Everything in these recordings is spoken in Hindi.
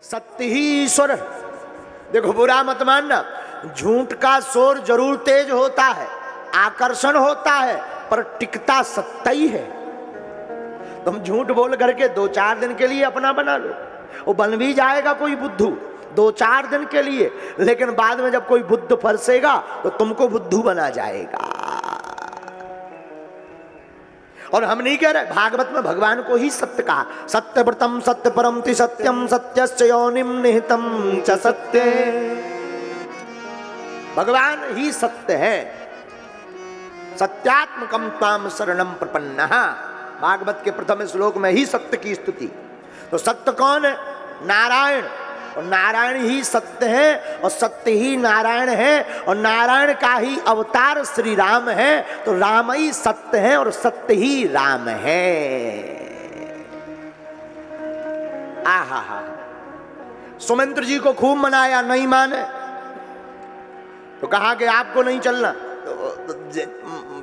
सत्य ही ईश्वर। देखो बुरा मत मानना, झूठ का शोर जरूर तेज होता है, आकर्षण होता है, पर टिकता सत्य ही है। तुम झूठ बोल करके 2-4 दिन के लिए अपना बना लो, वो बन भी जाएगा कोई बुद्धू 2-4 दिन के लिए, लेकिन बाद में जब कोई बुद्ध फंसेगा तो तुमको बुद्धू बना जाएगा। और हम नहीं कह रहे, भागवत में भगवान को ही सत्य कहा, सत्यव्रतम सत्य परम ति सत्यम सत्यस्य योनिम निहितम च सत्य। भगवान ही सत्य है। सत्यात्मकम त्वाम शरणम प्रपन्नः, भागवत के प्रथम श्लोक में ही सत्य की स्तुति। तो सत्य कौन है? नारायण। और नारायण ही सत्य है, और सत्य ही नारायण है, और नारायण का ही अवतार श्री राम है। तो राम ही सत्य है और सत्य ही राम है। आहा हा। सुमंत्र जी को खूब मनाया, नहीं माने तो कहा कि आपको नहीं चलना, तो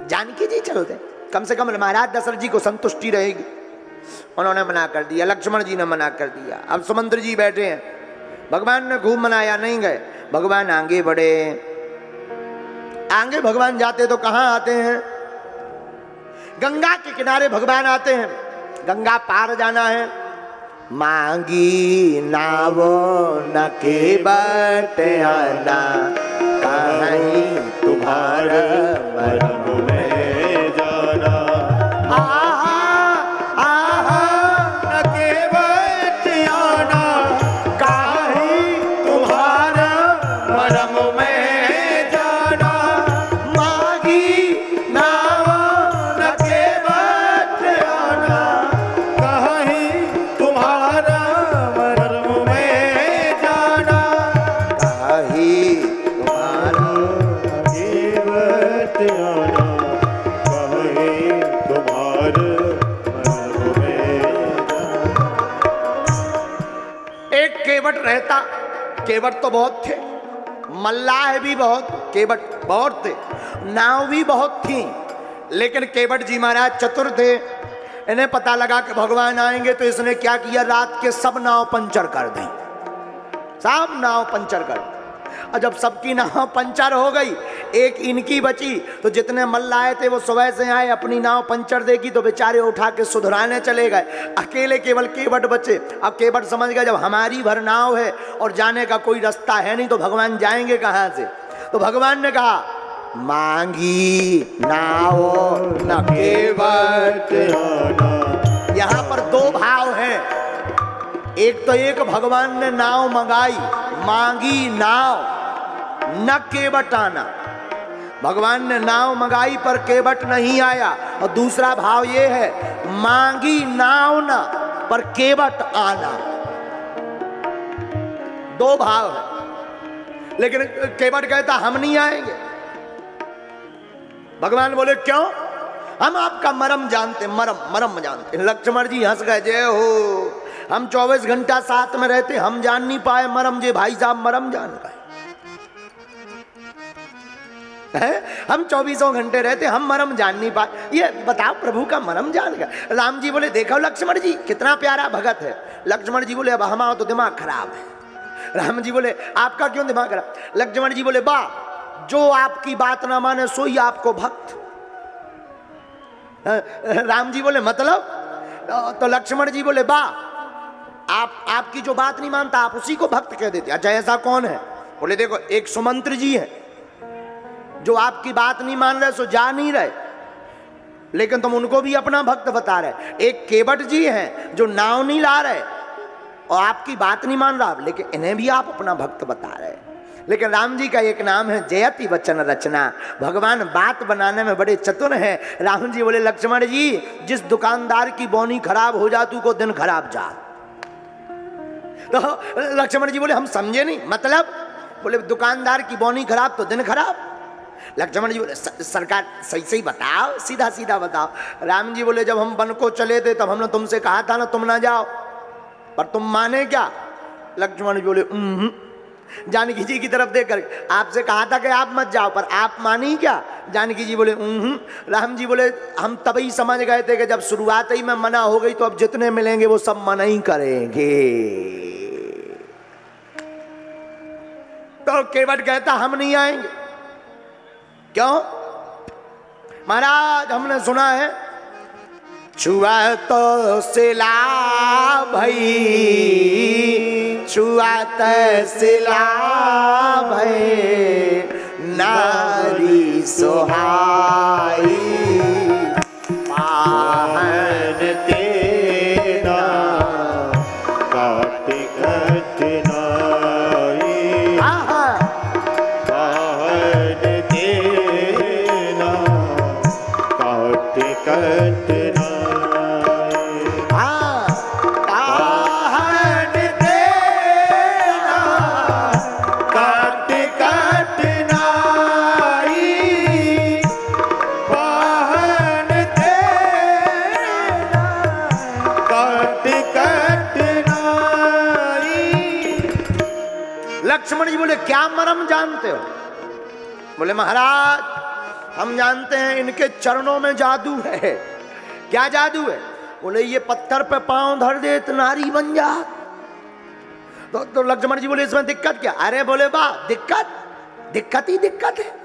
जानकी जी चलते, कम से कम महाराज दशरथ जी को संतुष्टि रहेगी। उन्होंने मना कर दिया, लक्ष्मण जी ने मना कर दिया। अब सुमंत्र जी बैठे हैं, भगवान ने खूब मनाया, नहीं गए। भगवान आगे बढ़े, आगे भगवान जाते तो कहां आते हैं? गंगा के किनारे भगवान आते हैं, गंगा पार जाना है। मांगी नावो न के बट आना, कहीं तुम्हारा मरम में जाना। केवट तो बहुत थे, मल्लाह भी बहुत, केवट बहुत थे, नाव भी बहुत थी, लेकिन केवट जी महाराज चतुर थे। इन्हें पता लगा कि भगवान आएंगे, तो इसने क्या किया, रात के सब नाव पंचर कर दी, सब नाव पंचर कर दी। और जब सबकी नाव पंचर हो गई, एक इनकी बची, तो जितने मल्लाह थे वो सुबह से आए, अपनी नाव पंचर देखी तो बेचारे उठा के सुधराने चले गए, अकेले केवल केवट बचे। अब केवट समझ गया, जब हमारी भर नाव है और जाने का कोई रास्ता है नहीं, तो भगवान जाएंगे कहाँ से? तो भगवान ने कहा, मांगी नाव न केवट। यहाँ पर 2 भाव हैं, एक तो एक भगवान ने नाव मंगाई, मांगी नाव न केवट आना। भगवान ने नाव मंगाई पर केवट नहीं आया। और दूसरा भाव ये है, मांगी नाव न पर केवट आना। 2 भाव है, लेकिन केवट कहता हम नहीं आएंगे। भगवान बोले क्यों? हम आपका मरम जानते, मरम जानते। लक्ष्मण जी हंस गए, जय हो, हम 24 घंटा साथ में रहते, हम जान नहीं पाए मरम, जे भाई साहब मरम जान गए। हम 24 घंटे रहते, हम मरम जान नहीं पाए, ये बताओ प्रभु का मरम जान गया। राम जी बोले देखो लक्ष्मण जी कितना प्यारा भगत है। लक्ष्मण जी बोले अब हमारा तो दिमाग खराब है। राम जी बोले आपका क्यों दिमाग खराब? लक्ष्मण जी बोले बा, जो आपकी बात ना माने सोई आपको भक्त। राम जी बोले मतलब? तो लक्ष्मण जी बोले बा, आपकी जो बात नहीं मानता आप उसी को भक्त कह देते। अच्छा ऐसा कौन है? बोले देखो, एक सुमंत्र जी है जो आपकी बात नहीं मान रहे, सो जा नहीं रहे, लेकिन तुम उनको भी अपना भक्त बता रहे। एक केवट जी हैं जो नाव नहीं ला रहे और आपकी बात नहीं मान रहा, लेकिन इन्हें भी आप अपना भक्त बता रहे। लेकिन राम जी का एक नाम है जयति वचन रचना, भगवान बात बनाने में बड़े चतुर हैं। राम जी बोले लक्ष्मण जी, जिस दुकानदार की बोनी खराब हो जाती को दिन खराब जा। तो लक्ष्मण जी बोले हम समझे नहीं, मतलब? बोले दुकानदार की बोनी खराब तो दिन खराब। लक्ष्मण जी बोले सरकार सही सही बताओ, सीधा सीधा बताओ। राम जी बोले जब हम वन को चले थे तब हमने तुमसे कहा था ना तुम ना जाओ, पर तुम माने क्या? लक्ष्मण जी बोले जानकी जी की तरफ देखकर, आपसे कहा था कि आप मत जाओ, पर आप मानी क्या? जानकी जी बोले राम जी बोले हम तभी समझ गए थे कि जब शुरुआत ही में मना हो गई तो अब जितने मिलेंगे वो सब मना ही करेंगे। तो केवट कहता हम नहीं आएंगे। क्यों? महाराज हमने सुना है छुआ तो सिला भई, छुआ तो सिला भई, नारी सुहाई पाहन तेरा काट कठिनाई, पाहन तेरा काट कठिनाई, पाहन तेरा काट कठिनाई, पाहन तेरा काट कठिनाई। लक्ष्मण जी बोले क्या मरम जानते हो? बोले महाराज हम जानते हैं इनके चरणों में जादू है। क्या जादू है? बोले ये पत्थर पे पांव धर दे तो नारी बन जा। तो लक्ष्मण जी बोले इसमें दिक्कत क्या? अरे बोले वाह दिक्कत ही दिक्कत है।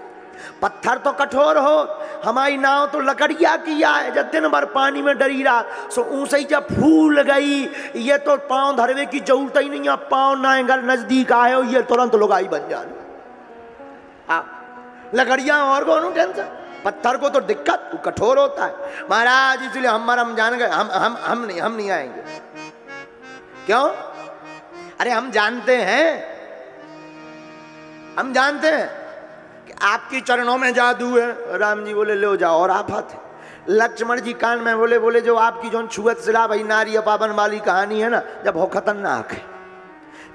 पत्थर तो कठोर हो, हमारी नाव तो लकड़िया किया है, जब दिन भर पानी में डरी रहा सो ऊंसे ही जब फूल गई, ये तो पांव धरवे की जरूरत ही नहीं है। पांव नाएंगर नजदीक आए हो ये तुरंत लुगाई बन जाने। लकड़ियां और कौन टेंशन, पत्थर को तो दिक्कत, वो कठोर होता है। महाराज इसलिए हम जान गए, हम नहीं आएंगे। क्यों? अरे हम जानते हैं कि आपकी चरणों में जादू है। राम जी बोले ले जाओ और आफत है। लक्ष्मण जी कान में बोले जो आपकी जो छुअत सिला भाई नारी पावन वाली कहानी है ना, जब हो खतरनाक है,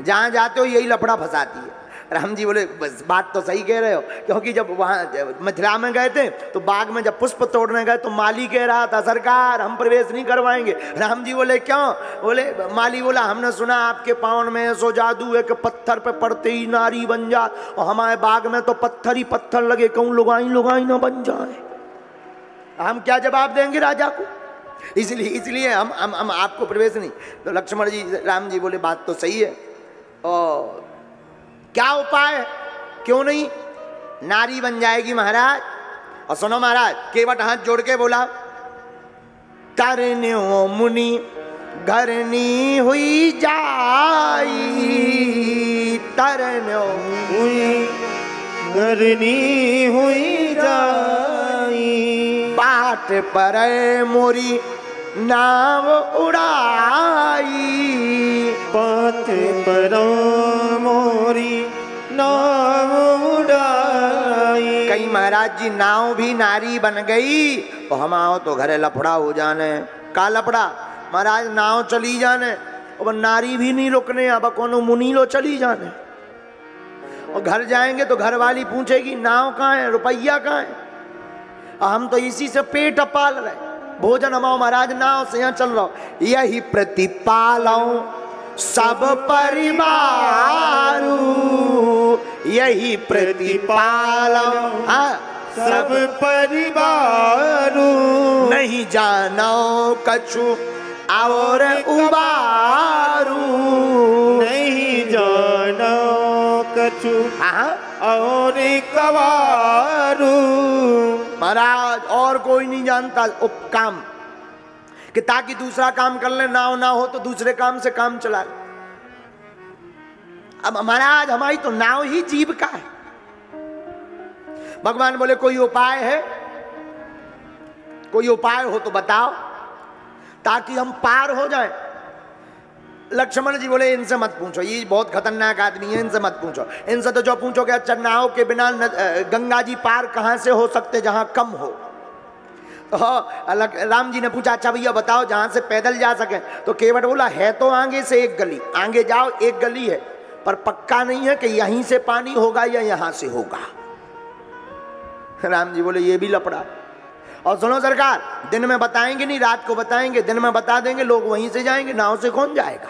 जहां जाते हो यही लफड़ा फंसाती है। राम जी बोले बस बात तो सही कह रहे हो, क्योंकि जब वहाँ मथुरा में गए थे तो बाग में जब पुष्प तोड़ने गए तो माली कह रहा था सरकार हम प्रवेश नहीं करवाएंगे। राम जी बोले क्यों? बोले माली बोला हमने सुना आपके पावन में सो जादू है कि पत्थर पे पड़ते ही नारी बन जा, और हमारे बाग में तो पत्थर ही पत्थर लगे, कहूँ लुगाई ना बन जाए। हम क्या जवाब देंगे राजा को? इसलिए हम आपको प्रवेश नहीं। तो लक्ष्मण जी राम जी बोले बात तो सही है, और क्या उपाय है? क्यों नहीं नारी बन जाएगी महाराज। और सुनो महाराज, केवट हाथ जोड़ के बोला तरन्यो मुनि घरनी हुई जाई, तरन्यो हुई घरनी हुई जाई, बाट पर मोरी नाव उड़ाई, पात पर मोरी नाव उड़ाई। कहीं महाराज जी नाव भी नारी बन गई तो हम आओ तो घरे लफड़ा हो जाने। का लफड़ा? महाराज नाव चली जाने और नारी भी नहीं रुकने, अब कोनो मुनी लो चली जाने। और घर जाएंगे तो घर वाली पूछेगी नाव कहाँ है, रुपया कहाँ है। और हम तो इसी से पेट पाल रहे, भोजन हमाओ महाराज नाव से यहाँ चल रहा। यही प्रतिपालो सब परिवारू, यही प्रतिपालो सब परिवारू, नहीं जानो कछु और उबारू, नहीं जानो कछु और कवारू। महाराज और कोई नहीं जानता उपकाम कि ताकि दूसरा काम कर ले, नाव ना हो तो दूसरे काम से काम चला ले। अब महाराज हमारी तो नाव ही जीविका है। भगवान बोले कोई उपाय है? कोई उपाय हो तो बताओ ताकि हम पार हो जाएं। लक्ष्मण जी बोले इनसे मत पूछो, ये बहुत खतरनाक आदमी है, इनसे मत पूछो। इनसे तो जो पूछोगे अच्छा नाव के बिना गंगा जी पार कहां से हो सकते जहां कम हो। तो राम जी ने पूछा अच्छा भैया बताओ जहां से पैदल जा सके। तो केवट बोला है तो आगे से एक गली, आगे जाओ एक गली है, पर पक्का नहीं है कि यहीं से पानी होगा या यहां से होगा। राम जी बोले ये भी लपड़ा। और सुनो सरकार, दिन में बताएंगे नहीं, रात को बताएंगे, दिन में बता देंगे लोग वहीं से जाएंगे, नाव से कौन जाएगा।